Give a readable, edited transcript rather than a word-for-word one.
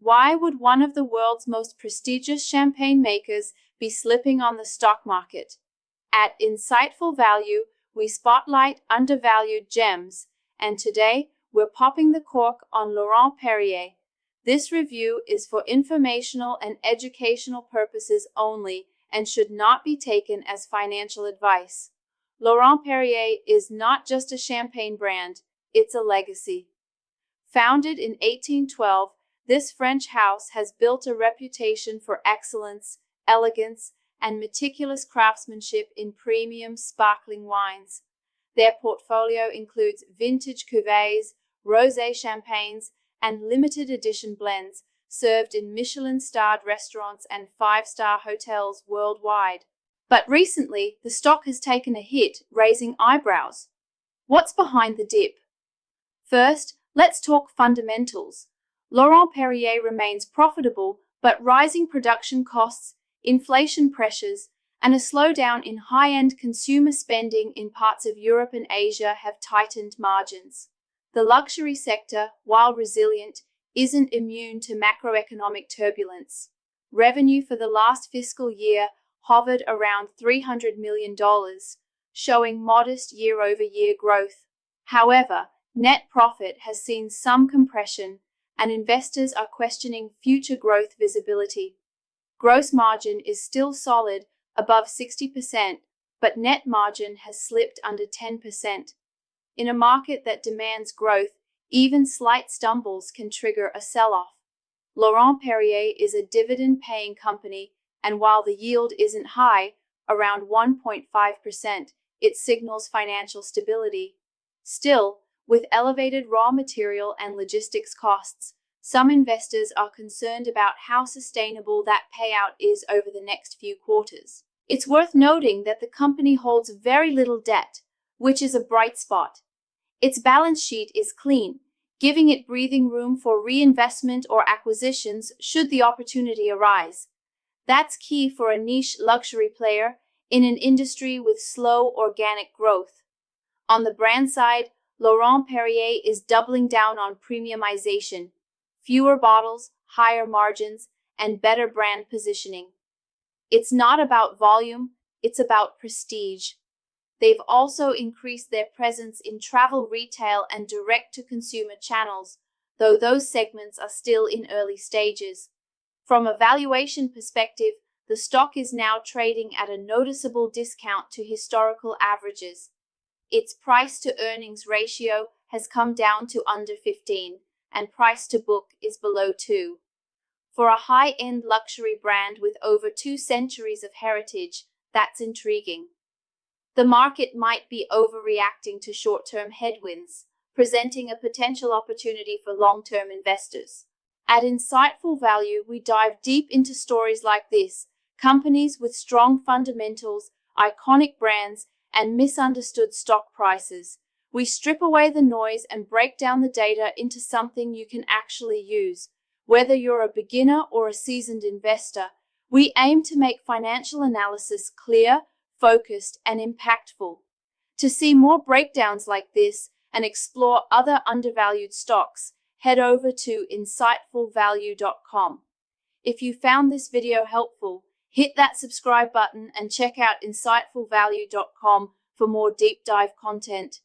Why would one of the world's most prestigious champagne makers be slipping on the stock market? At Insightful Value, we spotlight undervalued gems, and today we're popping the cork on Laurent Perrier. This review is for informational and educational purposes only and should not be taken as financial advice. Laurent Perrier is not just a champagne brand, it's a legacy. Founded in 1812, this French house has built a reputation for excellence, elegance, and meticulous craftsmanship in premium sparkling wines. Their portfolio includes vintage cuvées, rosé champagnes, and limited edition blends served in Michelin-starred restaurants and five-star hotels worldwide. But recently, the stock has taken a hit, raising eyebrows. What's behind the dip? First, let's talk fundamentals. Laurent Perrier remains profitable, but rising production costs, inflation pressures, and a slowdown in high-end consumer spending in parts of Europe and Asia have tightened margins. The luxury sector, while resilient, isn't immune to macroeconomic turbulence. Revenue for the last fiscal year hovered around $300 million, showing modest year-over-year growth. However, net profit has seen some compression, and investors are questioning future growth visibility. Gross margin is still solid, above 60%, but net margin has slipped under 10%. In a market that demands growth, even slight stumbles can trigger a sell-off. Laurent Perrier is a dividend-paying company, and while the yield isn't high, around 1.5%, it signals financial stability. Still, with elevated raw material and logistics costs, some investors are concerned about how sustainable that payout is over the next few quarters. It's worth noting that the company holds very little debt, which is a bright spot. Its balance sheet is clean, giving it breathing room for reinvestment or acquisitions should the opportunity arise. That's key for a niche luxury player in an industry with slow organic growth. On the brand side, Laurent Perrier is doubling down on premiumization, fewer bottles, higher margins, and better brand positioning. It's not about volume, it's about prestige. They've also increased their presence in travel retail and direct-to-consumer channels, though those segments are still in early stages. From a valuation perspective, the stock is now trading at a noticeable discount to historical averages. Its price-to-earnings ratio has come down to under 15, and price-to-book is below 2. For a high-end luxury brand with over 2 centuries of heritage, that's intriguing. The market might be overreacting to short-term headwinds, presenting a potential opportunity for long-term investors. At Insightful Value, we dive deep into stories like this, companies with strong fundamentals, iconic brands, and misunderstood stock prices. We strip away the noise and break down the data into something you can actually use. Whether you're a beginner or a seasoned investor, we aim to make financial analysis clear, focused, and impactful. To see more breakdowns like this and explore other undervalued stocks, head over to InsightfulValue.com. If you found this video helpful, hit that subscribe button and check out InsightfulValue.com for more deep dive content.